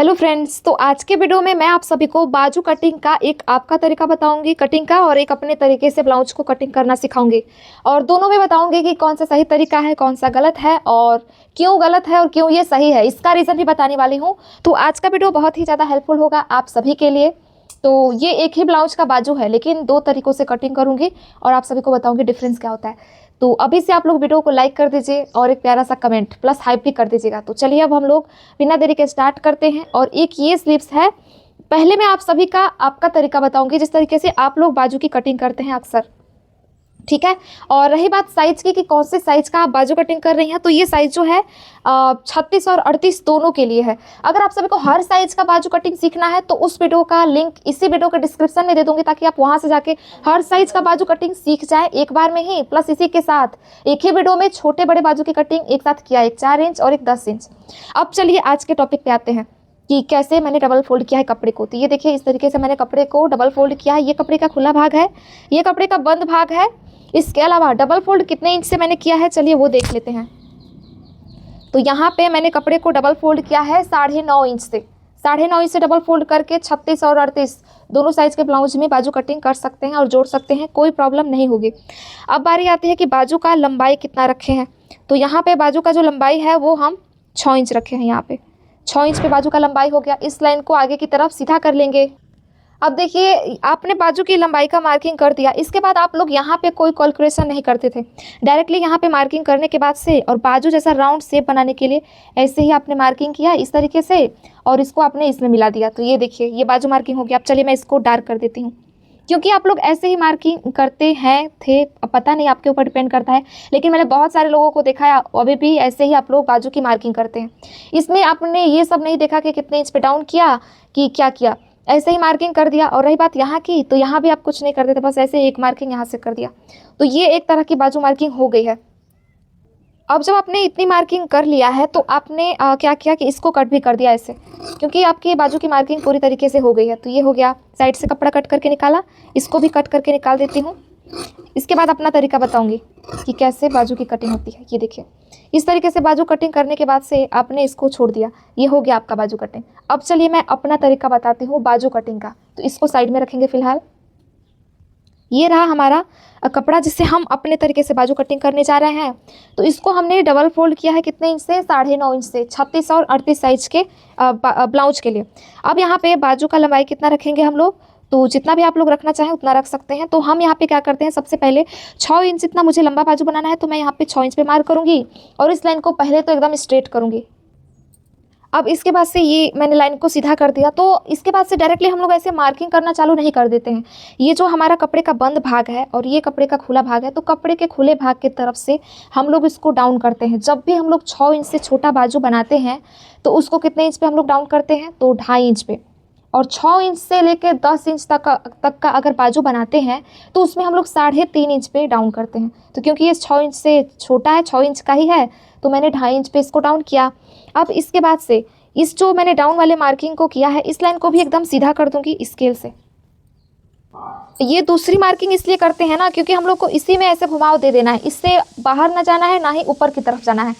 Hello friends, तो आज के वीडियो में मैं आप सभी को बाजू कटिंग का एक आपका तरीका बताऊंगी कटिंग का, और एक अपने तरीके से ब्लाउज को कटिंग करना सिखाऊंगी। और दोनों में बताऊंगी कि कौन सा सही तरीका है, कौन सा गलत है, और क्यों गलत है और क्यों ये सही है, इसका रीज़न भी बताने वाली हूँ। तो आज का वीडियो बहुत ही ज़्यादा हेल्पफुल होगा आप सभी के लिए। तो ये एक ही ब्लाउज का बाजू है, लेकिन दो तरीक़ों से कटिंग करूँगी और आप सभी को बताऊँगी डिफरेंस क्या होता है। तो अभी से आप लोग वीडियो को लाइक कर दीजिए और एक प्यारा सा कमेंट प्लस हाइप भी कर दीजिएगा। तो चलिए अब हम लोग बिना देरी के स्टार्ट करते हैं। और एक ये स्लीव्स है, पहले मैं आप सभी का आपका तरीका बताऊंगी जिस तरीके से आप लोग बाजू की कटिंग करते हैं अक्सर, ठीक है। और रही बात साइज की कि कौन से साइज का आप बाजू कटिंग कर रही हैं, तो ये साइज जो है 36 और 38 दोनों के लिए है। अगर आप सभी को हर साइज का बाजू कटिंग सीखना है तो उस वीडियो का लिंक इसी वीडियो के डिस्क्रिप्शन में दे दूंगी, ताकि आप वहां से जाके हर साइज का बाजू कटिंग सीख जाए एक बार में ही। प्लस इसी के साथ एक ही वीडियो में छोटे बड़े बाजू की कटिंग एक साथ किया, एक 4 इंच और एक 10 इंच। अब चलिए आज के टॉपिक पे आते हैं कि कैसे मैंने डबल फोल्ड किया है कपड़े को। तो ये देखिए, इस तरीके से मैंने कपड़े को डबल फोल्ड किया है। ये कपड़े का खुला भाग है, ये कपड़े का बंद भाग है। इसके अलावा डबल फोल्ड कितने इंच से मैंने किया है, चलिए वो देख लेते हैं। तो यहाँ पे मैंने कपड़े को डबल फोल्ड किया है 9.5 इंच से। 9.5 इंच से डबल फोल्ड करके 36 और 38 दोनों साइज के ब्लाउज में बाजू कटिंग कर सकते हैं और जोड़ सकते हैं, कोई प्रॉब्लम नहीं होगी। अब बारी आती है कि बाजू का लंबाई कितना रखे हैं। तो यहाँ पे बाजू का जो लंबाई है वो हम 6 इंच रखे हैं। यहाँ पे 6 इंच पे बाजू का लंबाई हो गया। इस लाइन को आगे की तरफ सीधा कर लेंगे। अब देखिए, आपने बाजू की लंबाई का मार्किंग कर दिया। इसके बाद आप लोग यहाँ पे कोई कैलकुलेशन नहीं करते थे, डायरेक्टली यहाँ पे मार्किंग करने के बाद से और बाजू जैसा राउंड शेप बनाने के लिए ऐसे ही आपने मार्किंग किया इस तरीके से, और इसको आपने इसमें मिला दिया। तो ये देखिए, ये बाजू मार्किंग हो गया। अब चलिए मैं इसको डार्क कर देती हूँ, क्योंकि आप लोग ऐसे ही मार्किंग करते हैं थे, पता नहीं आपके ऊपर डिपेंड करता है, लेकिन मैंने बहुत सारे लोगों को देखा है अभी भी ऐसे ही आप लोग बाजू की मार्किंग करते हैं। इसमें आपने ये सब नहीं देखा कि कितने इंच पे डाउन किया कि क्या किया, ऐसे ही मार्किंग कर दिया। और रही बात यहाँ की, तो यहाँ भी आप कुछ नहीं करते थे, बस ऐसे एक मार्किंग यहाँ से कर दिया। तो ये एक तरह की बाजू मार्किंग हो गई है। अब जब आपने इतनी मार्किंग कर लिया है तो आपने क्या किया कि इसको कट भी कर दिया ऐसे, क्योंकि आपकी बाजू की मार्किंग पूरी तरीके से हो गई है। तो ये हो गया, साइड से कपड़ा कट करके निकाला, इसको भी कट करके निकाल देती हूँ। इसके बाद अपना तरीका बताऊंगी कि कैसे बाजू की कटिंग होती है। ये देखिए, इस तरीके से बाजू कटिंग करने के बाद से आपने इसको छोड़ दिया, ये हो गया आपका बाजू कटिंग। अब चलिए मैं अपना तरीका बताती हूँ बाजू कटिंग का। तो इसको साइड में रखेंगे फिलहाल। ये रहा हमारा कपड़ा जिससे हम अपने तरीके से बाजू कटिंग करने जा रहे हैं। तो इसको हमने डबल फोल्ड किया है कितने इंच से, 9.5 इंच से, 36 और 38 साइज के ब्लाउज के लिए। अब यहाँ पे बाजू का लंबाई कितना रखेंगे हम लोग, तो जितना भी आप लोग रखना चाहें उतना रख सकते हैं। तो हम यहाँ पे क्या करते हैं, सबसे पहले 6 इंच जितना मुझे लंबा बाजू बनाना है, तो मैं यहाँ पे 6 इंच पे मार्क करूँगी और इस लाइन को पहले तो एकदम स्ट्रेट करूँगी। अब इसके बाद से ये मैंने लाइन को सीधा कर दिया। तो इसके बाद से डायरेक्टली हम लोग ऐसे मार्किंग करना चालू नहीं कर देते हैं। ये जो हमारा कपड़े का बंद भाग है और ये कपड़े का खुला भाग है, तो कपड़े के खुले भाग की तरफ से हम लोग इसको डाउन करते हैं। जब भी हम लोग 6 इंच से छोटा बाजू बनाते हैं तो उसको कितने इंच पे हम लोग डाउन करते हैं, तो 2.5 इंच पे। और 6 इंच से लेकर 10 इंच तक का अगर बाजू बनाते हैं तो उसमें हम लोग 3.5 इंच पे डाउन करते हैं। तो क्योंकि ये 6 इंच से छोटा है, 6 इंच का ही है, तो मैंने 2.5 इंच पे इसको डाउन किया। अब इसके बाद से इस जो मैंने डाउन वाले मार्किंग को किया है, इस लाइन को भी एकदम सीधा कर दूंगी स्केल से। ये दूसरी मार्किंग इसलिए करते हैं ना, क्योंकि हम लोग को इसी में ऐसे घुमाव दे देना है, इससे बाहर ना जाना है ना ही ऊपर की तरफ जाना है।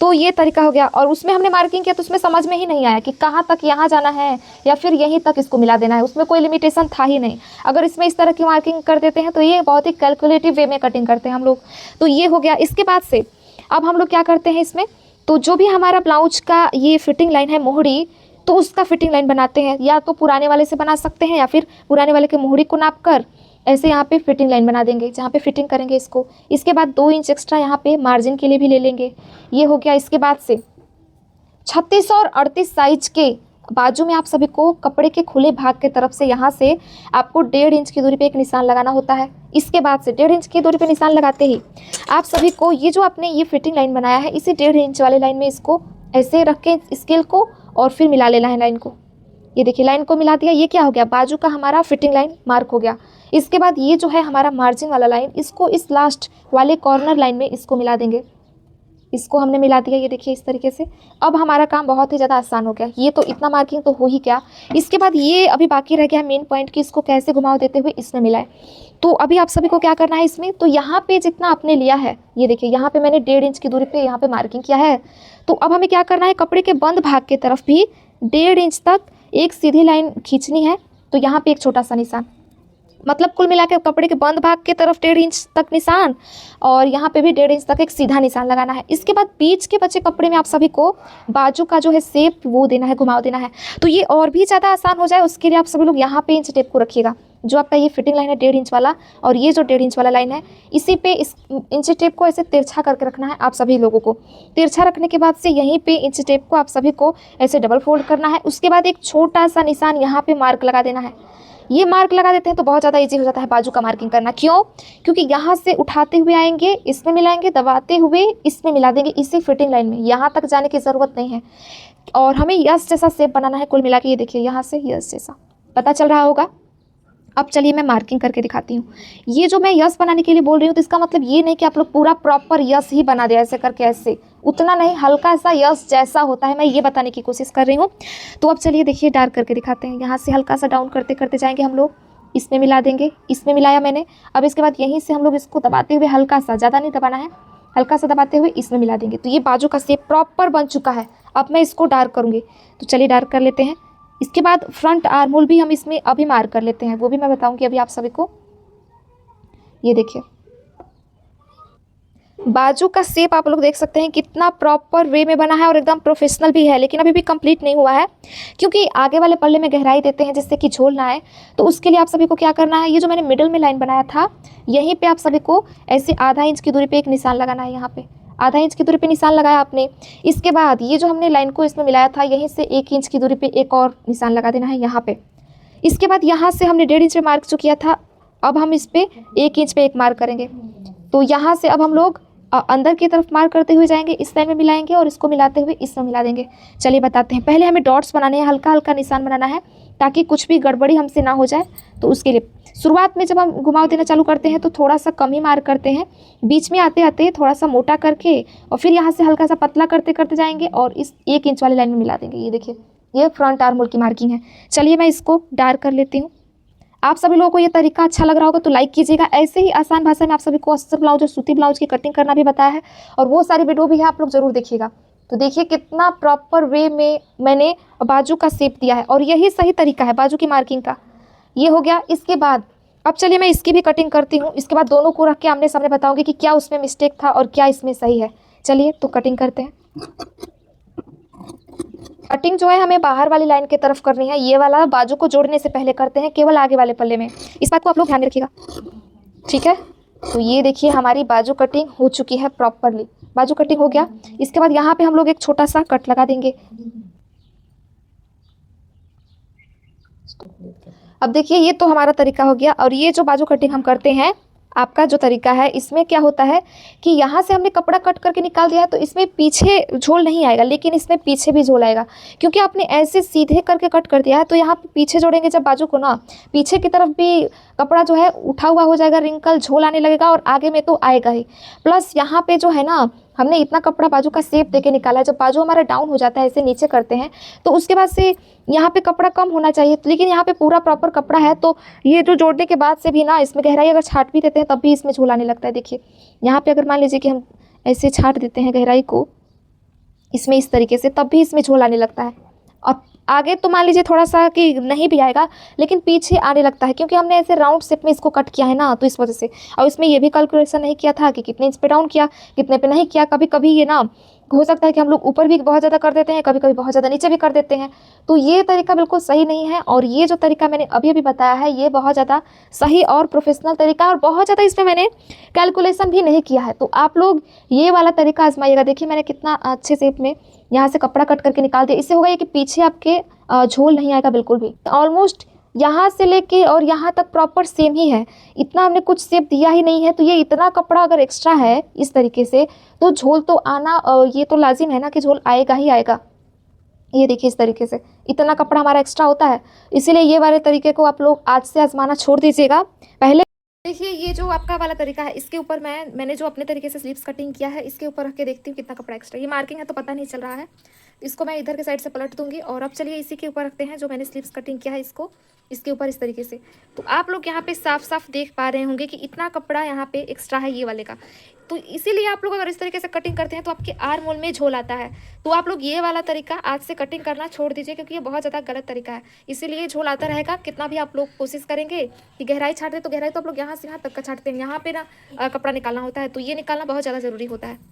तो ये तरीका हो गया। और उसमें हमने मार्किंग किया तो उसमें समझ में ही नहीं आया कि कहाँ तक यहाँ जाना है या फिर यहीं तक इसको मिला देना है, उसमें कोई लिमिटेशन था ही नहीं। अगर इसमें इस तरह की मार्किंग कर देते हैं तो ये बहुत ही कैलकुलेटिव वे में कटिंग करते हैं हम लोग। तो ये हो गया। इसके बाद से अब हम लोग क्या करते हैं इसमें, तो जो भी हमारा ब्लाउज का ये फिटिंग लाइन है मोहड़ी, तो उसका फिटिंग लाइन बनाते हैं। या तो पुराने वाले से बना सकते हैं या फिर पुराने वाले के मोहड़ी को नाप कर ऐसे यहाँ पे फिटिंग लाइन बना देंगे जहाँ पे फिटिंग करेंगे इसको। इसके बाद 2 इंच एक्स्ट्रा यहाँ पे मार्जिन के लिए भी ले लेंगे। ये हो गया। इसके बाद से 36 और 38 साइज के बाजू में आप सभी को कपड़े के खुले भाग के तरफ से यहाँ से आपको 1.5 इंच की दूरी पे एक निशान लगाना होता है। इसके बाद से 1.5 इंच की दूरी पे निशान लगाते ही आप सभी को ये जो आपने ये फिटिंग लाइन बनाया है, इसी 1.5 इंच वाले लाइन में इसको ऐसे रख के स्केल को और फिर मिला लेना है लाइन को। ये देखिए, लाइन को मिला दिया। ये क्या हो गया, बाजू का हमारा फिटिंग लाइन मार्क हो गया। इसके बाद ये जो है हमारा मार्जिन वाला लाइन, इसको इस लास्ट वाले कॉर्नर लाइन में इसको मिला देंगे। इसको हमने मिला दिया, ये देखिए इस तरीके से। अब हमारा काम बहुत ही ज़्यादा आसान हो गया। ये तो इतना मार्किंग तो हो ही क्या, इसके बाद ये अभी बाकी रह गया मेन पॉइंट कि इसको कैसे घुमाव देते हुए इसमें मिलाए। तो अभी आप सभी को क्या करना है इसमें, तो यहाँ पे जितना आपने लिया है, ये देखिए यहाँ पे मैंने 1.5 इंच की दूरी पे यहाँ पे मार्किंग किया है। तो अब हमें क्या करना है, कपड़े के बंद भाग की तरफ भी 1.5 इंच तक एक सीधी लाइन खींचनी है। तो यहाँ पे एक छोटा सा निशान, मतलब कुल मिला के कपड़े के बंद भाग के तरफ 1.5 इंच तक निशान, और यहाँ पे भी 1.5 इंच तक एक सीधा निशान लगाना है। इसके बाद बीच के बचे कपड़े में आप सभी को बाजू का जो है शेप वो देना है, घुमाव देना है। तो ये और भी ज़्यादा आसान हो जाए उसके लिए आप सभी लोग यहाँ पे इंच टेप को रखिएगा। जो आपका ये फिटिंग लाइन है 1.5 इंच वाला, और ये जो 1.5 इंच वाला लाइन है, इसी पे इस इंच टेप को ऐसे तिरछा करके रखना है आप सभी लोगों को। तिरछा रखने के बाद से यहीं पे इंच टेप को आप सभी को ऐसे डबल फोल्ड करना है। उसके बाद एक छोटा सा निशान यहाँ पे मार्क लगा देना है। ये मार्क लगा देते हैं तो बहुत ज़्यादा इजी हो जाता है बाजू का मार्किंग करना। क्यों? क्योंकि यहाँ से उठाते हुए आएंगे, इसमें मिलाएंगे, दबाते हुए इसमें मिला देंगे, इसी फिटिंग लाइन में। यहाँ तक जाने की ज़रूरत नहीं है। और हमें यस जैसा शेप बनाना है कुल मिला के। ये देखिए यहाँ से यस जैसा पता चल रहा होगा। अब चलिए मैं मार्किंग करके दिखाती हूँ। ये जो मैं यस बनाने के लिए बोल रही हूँ तो इसका मतलब ये नहीं कि आप लोग पूरा प्रॉपर यस ही बना दे ऐसे करके, ऐसे उतना नहीं, हल्का सा यस जैसा होता है, मैं ये बताने की कोशिश कर रही हूँ। तो अब चलिए देखिए डार्क करके दिखाते हैं। यहाँ से हल्का सा डाउन करते करते जाएंगे हम लोग, इसमें मिला देंगे, इसमें मिलाया मैंने। अब इसके बाद यहीं से हम लोग इसको दबाते हुए हल्का सा, ज़्यादा नहीं दबाना है, हल्का सा दबाते हुए इसमें मिला देंगे। तो ये बाजू का शेप प्रॉपर बन चुका है। अब मैं इसको डार्क करूँगी, तो चलिए डार्क कर लेते हैं। इसके बाद फ्रंट आर्म होल भी हम इसमें अभी मार्क कर लेते हैं, वो भी मैं बताऊंगी अभी आप सभी को। ये देखिए बाजू का शेप आप लोग देख सकते हैं कितना प्रॉपर वे में बना है और एकदम प्रोफेशनल भी है, लेकिन अभी भी कंप्लीट नहीं हुआ है क्योंकि आगे वाले पल्ले में गहराई देते हैं जिससे कि झोल ना आए। तो उसके लिए आप सभी को क्या करना है, ये जो मैंने मिडल में लाइन बनाया था यहीं पे आप सभी को ऐसे आधा इंच की दूरी पे एक निशान लगाना है। यहाँ पे आधा इंच की दूरी पे निशान लगाया आपने। इसके बाद ये जो हमने लाइन को इसमें मिलाया था यहीं से 1 इंच की दूरी पे एक और निशान लगा देना है यहाँ पे। इसके बाद यहाँ से हमने 1.5 इंच पे मार्क जो किया था, अब हम इस पे 1 इंच पे एक मार्क करेंगे। तो यहाँ से अब हम लोग अंदर की तरफ मार्क करते हुए जाएंगे, इस लाइन में मिलाएंगे और इसको मिलाते हुए इसमें मिला देंगे। चलिए बताते हैं। पहले हमें डॉट्स बनाने हैं, हल्का हल्का निशान बनाना है ताकि कुछ भी गड़बड़ी हमसे ना हो जाए। तो उसके लिए शुरुआत में जब हम घुमाव देना चालू करते हैं तो थोड़ा सा कम ही मार्क करते हैं, बीच में आते आते थोड़ा सा मोटा करके और फिर यहाँ से हल्का सा पतला करते करते जाएंगे और इस 1 इंच वाली लाइन में मिला देंगे। ये देखिए ये फ्रंट आर्म होल की मार्किंग है। चलिए मैं इसको डार्क कर लेती हूँ। आप सभी लोगों को ये तरीका अच्छा लग रहा होगा तो लाइक कीजिएगा। ऐसे ही आसान भाषा में आप सभी को अस्तर ब्लाउज और सूती ब्लाउज की कटिंग करना भी बताया है और वो सारी वीडियो भी है, आप लोग जरूर देखिएगा। तो देखिए कितना प्रॉपर वे में मैंने बाजू का शेप दिया है और यही सही तरीका है बाजू की मार्किंग का। ये हो गया। इसके बाद अब चलिए मैं इसकी भी कटिंग करती हूँ। इसके बाद दोनों को रख के आमने सामने बताऊँगी कि क्या उसमें मिस्टेक था और क्या इसमें सही है। चलिए तो कटिंग करते हैं। कटिंग जो है हमें बाहर वाली लाइन की तरफ करनी है, ये वाला बाजू को जोड़ने से पहले करते हैं, केवल आगे वाले पल्ले में। इस बात को आप लोग ध्यान में रखिएगा, ठीक है। तो ये देखिए हमारी बाजू कटिंग हो चुकी है प्रॉपरली। बाजू कटिंग हो गया। इसके बाद यहाँ पे हम लोग एक छोटा सा कट लगा देंगे। अब देखिए ये तो हमारा तरीका हो गया। और ये जो बाजू कटिंग हम करते हैं, आपका जो तरीका है, इसमें क्या होता है कि यहाँ से हमने कपड़ा कट करके निकाल दिया है तो इसमें पीछे झोल नहीं आएगा, लेकिन इसमें पीछे भी झोल आएगा क्योंकि आपने ऐसे सीधे करके कट कर दिया है। तो यहाँ पे पीछे जोड़ेंगे जब बाजू को ना, पीछे की तरफ भी कपड़ा जो है उठा हुआ हो जाएगा, रिंकल झोल आने लगेगा और आगे में तो आएगा ही। प्लस यहाँ पे जो है ना, हमने इतना कपड़ा बाजू का शेप देके निकाला है। जब बाजू हमारा डाउन हो जाता है, ऐसे नीचे करते हैं, तो उसके बाद से यहाँ पे कपड़ा कम होना चाहिए, लेकिन यहाँ पे पूरा प्रॉपर कपड़ा है। तो ये जो जोड़ने के बाद से भी ना, इसमें गहराई अगर छाट भी देते हैं तब भी इसमें झोल आने लगता है। देखिए यहाँ पे अगर मान लीजिए कि हम ऐसे छाट देते हैं गहराई को इसमें इस तरीके से, तब भी इसमें झोल आने लगता है। और आगे तो मान लीजिए थोड़ा सा कि नहीं भी आएगा, लेकिन पीछे आने लगता है क्योंकि हमने ऐसे राउंड शेप में इसको कट किया है ना, तो इस वजह से। और इसमें ये भी कैलकुलेशन नहीं किया था कि कितने इंच पे डाउन किया, कितने पे नहीं किया। कभी कभी ये ना हो सकता है कि हम लोग ऊपर भी बहुत ज़्यादा कर देते हैं, कभी कभी बहुत ज़्यादा नीचे भी कर देते हैं। तो ये तरीका बिल्कुल सही नहीं है। और ये जो तरीका मैंने अभी अभी बताया है ये बहुत ज़्यादा सही और प्रोफेशनल तरीका है और बहुत ज़्यादा इसमें मैंने कैलकुलेशन भी नहीं किया है। तो आप लोग ये वाला तरीका आजमाइएगा। देखिए मैंने कितना अच्छे शेप में यहाँ से कपड़ा कट करके निकाल दिया। इससे होगा ये कि पीछे आपके झोल नहीं आएगा बिल्कुल भी। ऑलमोस्ट यहाँ से लेके और यहाँ तक प्रॉपर सेम ही है, इतना हमने कुछ शेप दिया ही नहीं है। तो ये इतना कपड़ा अगर एक्स्ट्रा है इस तरीके से तो झोल तो आना ये तो लाजिम है ना कि झोल आएगा ही आएगा। ये देखिए इस तरीके से इतना कपड़ा हमारा एक्स्ट्रा होता है, इसीलिए ये वाले तरीके को आप लोग आज से आजमाना छोड़ दीजिएगा। पहले देखिए ये जो आपका वाला तरीका है, इसके ऊपर मैंने जो अपने तरीके से स्लीव्स कटिंग किया है, इसके ऊपर रख के देखती हूँ कितना कपड़ा एक्स्ट्रा। ये मार्किंग है तो पता नहीं चल रहा है, इसको मैं इधर के साइड से पलट दूंगी। और अब चलिए इसी के ऊपर रखते हैं जो मैंने स्लीव्स कटिंग किया है, इसको इसके ऊपर इस तरीके से। तो आप लोग यहाँ पे साफ साफ देख पा रहे होंगे कि इतना कपड़ा यहाँ पे एक्स्ट्रा है ये वाले का। तो इसीलिए आप लोग अगर इस तरीके से कटिंग करते हैं तो आपके आर्म होल में झोल आता है। तो आप लोग ये वाला तरीका आज से कटिंग करना छोड़ दीजिए, क्योंकि ये बहुत ज़्यादा गलत तरीका है। इसीलिए झोल आता रहेगा। कितना भी आप लोग कोशिश करेंगे कि गहराई छाँट दें, तो गहराई तो आप लोग यहाँ से यहाँ तक का छाँटते हैं, यहाँ पे ना कपड़ा निकालना होता है, तो ये निकालना बहुत ज़्यादा ज़रूरी होता है।